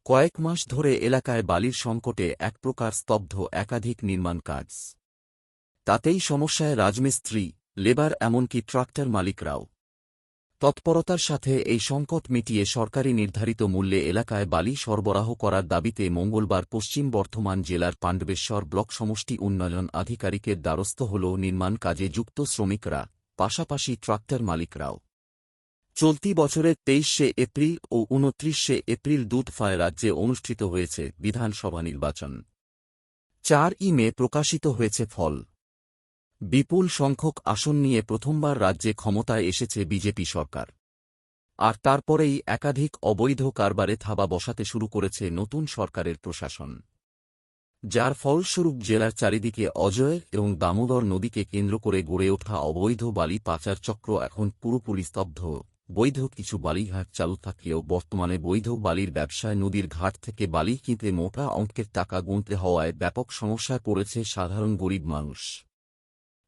কয়েক মাস ধরে এলাকায় বালির সংকটে এক প্রকার স্তব্ধ একাধিক নির্মাণ কাজ। তাতেই সমস্যায় রাজমিস্ত্রি, লেবার এমনকি ট্রাক্টর মালিকরাও। তৎপরতার সাথে এই সংকট মিটিয়ে সরকারি নির্ধারিত মূল্যে এলাকায় বালি সরবরাহ করার দাবিতে মঙ্গলবার পশ্চিম বর্ধমান জেলার পাণ্ডবেশ্বর ব্লক সমষ্টি উন্নয়ন আধিকারিকের দ্বারস্থ হল নির্মাণ কাজে যুক্ত শ্রমিকরা, পাশাপাশি ট্রাক্টর মালিকরাও। চলতি বছরের 23শে এপ্রিল ও 29শে এপ্রিল দুদফায় রাজ্যে অনুষ্ঠিত হয়েছে বিধানসভা নির্বাচন। 4ই মে প্রকাশিত হয়েছে ফল। বিপুল সংখ্যক আসন নিয়ে প্রথমবার রাজ্যে ক্ষমতায় এসেছে বিজেপি সরকার। আর তারপরেই একাধিক অবৈধ কারবারে থাবা বসাতে শুরু করেছে নতুন সরকারের প্রশাসন, যার ফলস্বরূপ জেলার চারিদিকে অজয় এবং দামোদর নদীকে কেন্দ্র করে গড়ে ওঠা অবৈধ বালি পাচার চক্র এখন পুরোপুরি স্তব্ধ। বৈধ কিছু বালিঘাট চালু থাকলেও বর্তমানে বৈধ বালির ব্যবসায় নদীর ঘাট থেকে বালি কিনতে মোটা অঙ্কের টাকা গুনতে হওয়ায় ব্যাপক সমস্যায় পড়েছে সাধারণ গরিব মানুষ।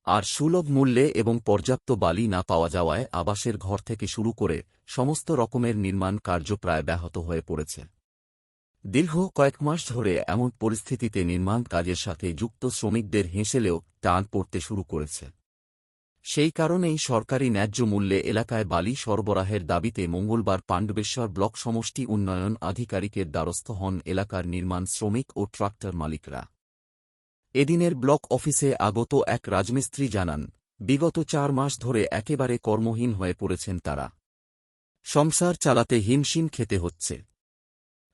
আর সুলভ মূল্যে এবং পর্যাপ্ত বালি না পাওয়া যাওয়ায় আবাসের ঘর থেকে শুরু করে সমস্ত রকমের নির্মাণ কার্য প্রায় ব্যাহত হয়ে পড়েছে। দীর্ঘ কয়েক মাস ধরে এমন পরিস্থিতিতে নির্মাণ কাজের সাথে যুক্ত শ্রমিকদের হেঁসেলেও টান পড়তে শুরু করেছে। সেই কারণেই সরকারি ন্যায্য মূল্যে এলাকায় বালি সরবরাহের দাবিতে মঙ্গলবার পাণ্ডবেশ্বর ব্লক সমষ্টি উন্নয়ন আধিকারিকের দ্বারস্থ হন এলাকার নির্মাণ শ্রমিক ও ট্রাক্টর মালিকরা। এদিনের ব্লক অফিসে আগত এক রাজমিস্ত্রি জানান, বিগত 4 মাস ধরে একেবারে কর্মহীন হয়ে পড়েছেন তারা। সংসার চালাতে হিমশিম খেতে হচ্ছে।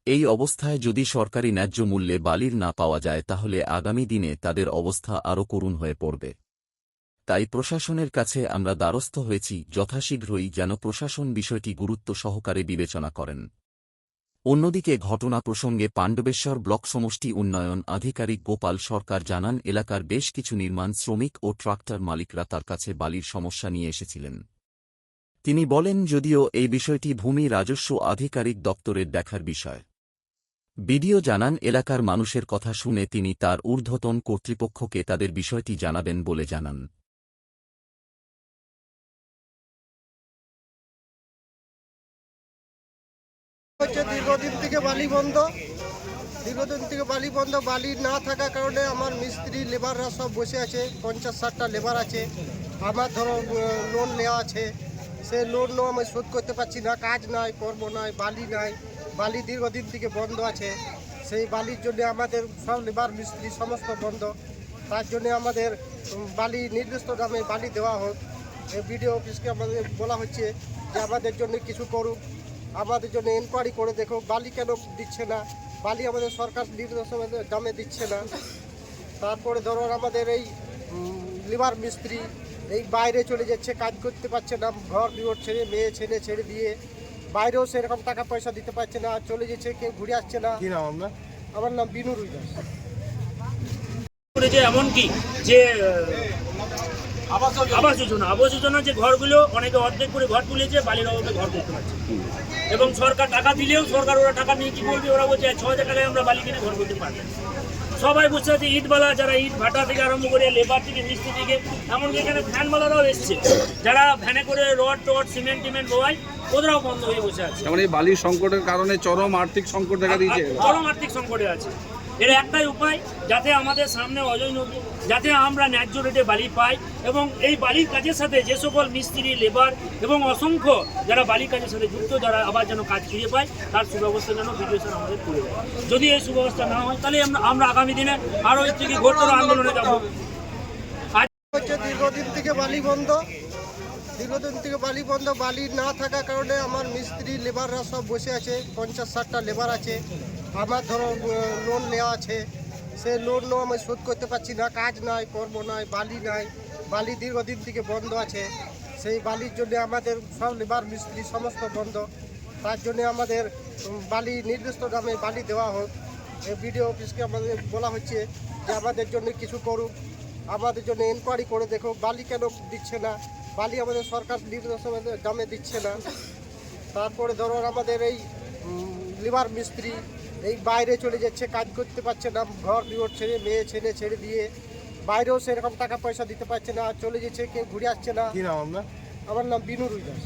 এই অবস্থায় যদি সরকারি ন্যায্য মূল্যে বালির না পাওয়া যায় তাহলে আগামী দিনে তাদের অবস্থা আরও করুণ হয়ে পড়বে। তাই প্রশাসনের কাছে আমরা দ্বারস্থ হয়েছি যথাশীঘ্রই যেন প্রশাসন বিষয়টি গুরুত্ব সহকারে বিবেচনা করেন। অন্যদিকে ঘটনা প্রসঙ্গে পাণ্ডবেশ্বর ব্লক সমষ্টি উন্নয়ন আধিকারিক গোপাল সরকার জানান, এলাকার বেশ কিছু নির্মাণ শ্রমিক ও ট্রাক্টর মালিকরা তার কাছে বালির সমস্যা নিয়ে এসেছিলেন। তিনি বলেন, যদিও এই বিষয়টি ভূমি রাজস্ব আধিকারিক দপ্তরের দেখার বিষয়। বিডিও জানান, এলাকার মানুষের কথা শুনে তিনি তার ঊর্ধ্বতন কর্তৃপক্ষকে তাদের বিষয়টি জানাবেন বলে জানান। দীর্ঘদিন থেকে বালি বন্ধ, বালি না থাকার কারণে আমার মিস্ত্রি লেবাররা সব বসে আছে। 50-60টা লেবার আছে। আমার ধরো লোন নেওয়া আছে, সে লোনও আমি শোধ করতে পারছি না। কাজ নাই, কর্ম নাই, বালি নাই। বালি দীর্ঘদিন থেকে বন্ধ আছে। সেই বালির জন্য আমাদের সব লেবার মিস্ত্রি সমস্ত বন্ধ। তার জন্য আমাদের বালি নির্দিষ্ট দামে বালি দেওয়া হোক। বিডিও অফিসকে আমাদের বলা হচ্ছে যে আমাদের জন্য কিছু করুক, আমাদের জন্য এনকোয়ারি করে দেখো বালি কেন দিচ্ছে না। বালি আমাদের সরকার নির্দিষ্ট দামে দিচ্ছে না। তারপরে ধরো আমাদের এই লেবার মিস্ত্রি এই বাইরে চলে যাচ্ছে, কাজ করতে পারছে না। ঘর দুয়ার ছেড়ে, মেয়ে ছেলে ছেড়ে দিয়ে বাইরেও সেরকম টাকা পয়সা দিতে পারছে না, চলে যাচ্ছে, কেউ ঘুরে আসছে না। কি নাম আপনার? আমার নাম বিনু রুইদাস। এমনকি যে আবাস যোজনা যে ঘরগুলো অনেকে অর্ধেক করে ঘর তুলেছে, বালির অভাবে ঘর করতে পারছে। এবং সরকার টাকা দিলেও সরকার ওরা টাকা নিয়ে কি বলবে, ওরা বলছে 6,000 টাকায় আমরা বালি কিনে ঘর করতে পারবো। সবাই বুঝতে পারছে ইটবালা, যারা ইট ভাটা থেকে আরম্ভ করে লেবার থেকে মিস্ত্রি থেকে এমনকি এখানে ভ্যানওয়ালারাও এসছে, যারা ভ্যানে করে রড সিমেন্ট বোয়ায়, ওদেরাও বন্ধ হয়ে বসে আছে। মানে এই বালির সংকটের কারণে চরম আর্থিক সংকট দেখা দিয়েছে। চরম আর্থিক সংকটে আছে। এর একটাই উপায়, যাতে আমাদের সামনে অজয় নদী, যাতে আমরা ন্যায্য রেটে বালি পাই এবং এই বালির কাজের সাথে যে সকল মিস্ত্রি, লেবার এবং অসংখ্য যারা বালির কাজের সাথে যুক্ত, যারা আবার যেন কাজ ফিরে পায়, তার সুব্যবস্থা যেন বিডিও আমাদের করে দেয়। যদি এই সুব্যবস্থা না হয় তাহলে আমরা আগামী দিনে আরও এর থেকে ঘোরতর আন্দোলনে যাব। দীর্ঘদিন থেকে বালি বন্ধ, বালি না থাকার কারণে আমার মিস্ত্রি লেবাররা সব বসে আছে। 50-60টা লেবার আছে। আমার ধরো লোন নেওয়া আছে, সে লোনও আমি শোধ করতে পারছি না। কাজ নাই, কর্ম নাই, বালি নাই। বালি দীর্ঘদিন থেকে বন্ধ আছে। সেই বালির জন্য আমাদের সব লেবার মিস্ত্রি সমস্ত বন্ধ। তার জন্য আমাদের বালি নির্দিষ্ট দামে বালি দেওয়া হোক। বিডিও অফিসকে আমাদের বলা হচ্ছে যে আমাদের জন্য কিছু করুক, আমাদের জন্য এনকোয়ারি করে দেখো বালি কেন দিচ্ছে না। বালি আমাদের সরকার নির্দিষ্ট দামে দিচ্ছে না। তারপরে ধরো আমাদের এই লেবার মিস্ত্রি এই বাইরে চলে যাচ্ছে, কাজ করতে পারছে না। ঘর দুয়ার ছেড়ে, মেয়ে ছেলে ছেড়ে দিয়ে বাইরেও সেরকম টাকা পয়সা দিতে পারছে না, চলে যাচ্ছে, কেউ ঘুরে আসছে না। কি নাম আপনার? আমার নাম বিনু রুইদাস।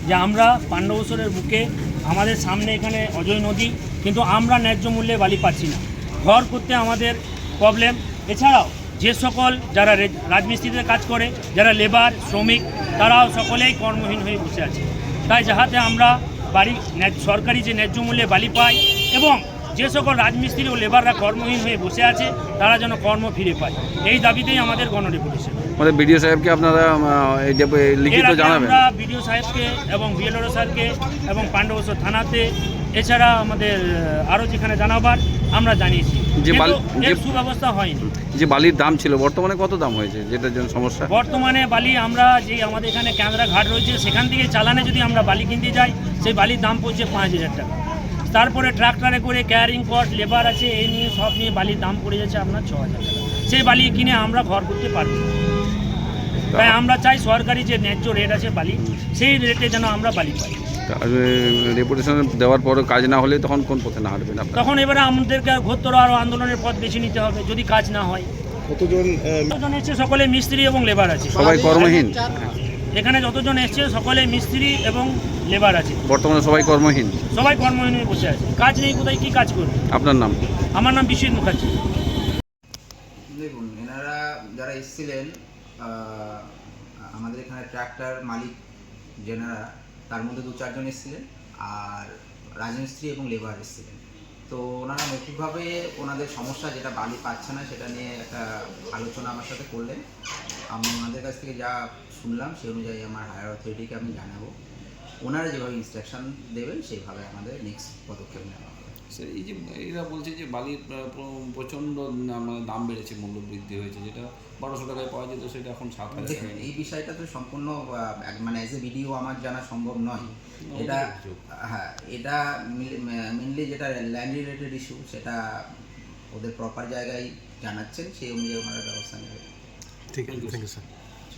যে আমরা পাণ্ডবেশ্বরের বুকে আমাদের সামনে এখানে অজয় নদী, কিন্তু আমরা ন্যায্য মূল্যে বালি পাচ্ছি না। ঘর করতে আমাদের প্রবলেম। এছাড়াও যে সকল যারা রাজমিস্ত্রিতে কাজ করে, যারা লেবার শ্রমিক, তারাও সকলেই কর্মহীন হয়ে বসে আছে। তাই যাহাতে আমরা বাড়ি সরকারি যে ন্যায্য মূল্যে বালি পাই, এবং যে সকল রাজমিস্ত্রি ও লেবাররা কর্মহীন হয়ে বসে আছে তারা যেন কর্ম ফিরে পায়, এই দাবিতেই আমাদের গণডেপুটেশন। মানে বিডিও সাহেবকে আপনারা লিখিত জানাবেন? আমরা বিডিও সাহেবকে এবং বিএলআরও স্যারকে এবং পাণ্ডবসর থানাতে, এছাড়া আমাদের আরও যেখানে জানাবার আমরা জানিয়েছি, যে সুব্যবস্থা হয়নি। যে বালির দাম ছিল বর্তমানে কত দাম হয়েছে, যেটার জন্য সমস্যা? বর্তমানে বালি আমরা যে আমাদের এখানে ক্যাঁদরা ঘাট রয়েছে, সেখান থেকে চালানে যদি আমরা বালি কিনতে যাই, সেই বালির দাম পড়ছে 5,000 টাকা। তারপরে ট্রাক্টরে করে ক্যারিং কস্ট, লেবার আছে, এই নিয়ে সব নিয়ে বালির দাম পড়ে যাচ্ছে আপনার 6,000 টাকা। সেই বালি কিনে আমরা ঘর করতে পারবো না। তাই আমরা চাই সরকারি যে ন্যায্য রেট আছে বালি, সেই রেটে যেন আমরা বালি পাই। ডেপুটেশন দেওয়ার পরে কাজ না হলে তখন কোন পথে না হাঁটবেন আপনারা? তখন এবারে আমাদেরকে ঘোরতর আরও আন্দোলনের পথ বেছে নিতে হবে যদি কাজ না হয়। কতজন এসছে? সকলে মিস্ত্রি এবং লেবার আছে। সবাই কর্মহীন? এখানে যতজন এসছে সকলে মিস্ত্রি এবং লেবার আছে। বর্তমানে সবাই কর্মহীন? সবাই কর্মহীন হয়ে বসে আছে, কাজ নেই, কোথায় কি কাজ করবে? আপনার নাম? আমার নাম বিশ্বজিৎ মুখার্জি। দেখুন, এনারা যারা এসেছিলেন, আমাদের এখানে ট্রাক্টর মালিক যেনারা, তার মধ্যে 2-4 জন এসেছিলেন, আর রাজমিস্ত্রি এবং লেবার এসেছিলেন। তো ওনারা মৌখিকভাবে ওনাদের সমস্যা, যেটা বালি পাচ্ছে না, সেটা নিয়ে একটা আলোচনা আমার সাথে করলেন। আমি ওনাদের কাছ থেকে যা শুনলাম সেই অনুযায়ী আমার হায়ার অথরিটিকে আমি জানাবো। ওনারা যেভাবে ইনস্ট্রাকশন দেবেন সেইভাবে আমাদের নেক্সট পদক্ষেপ নেওয়া হবে। এই যে এরা বলছে যে বালির প্রচণ্ড দাম বেড়েছে, মূল্য বৃদ্ধি হয়েছে, যেটা 1200 টাকায় পাওয়া যেত সেটা এখন 7,000 টাকা। এই বিষয়টা তো সম্পূর্ণ মানে অ্যাজ এ ভিডিও আমার জানা সম্ভব নয়। এটা হ্যাঁ, এটা মেনলি যেটা ল্যান্ড রিলেটেড ইস্যু, সেটা ওদের প্রপার জায়গায় জানাচ্ছেন, সেই অনুযায়ী ওনারা ব্যবস্থা নেবেন। ঠিক আছে, থ্যাংক ইউ স্যার।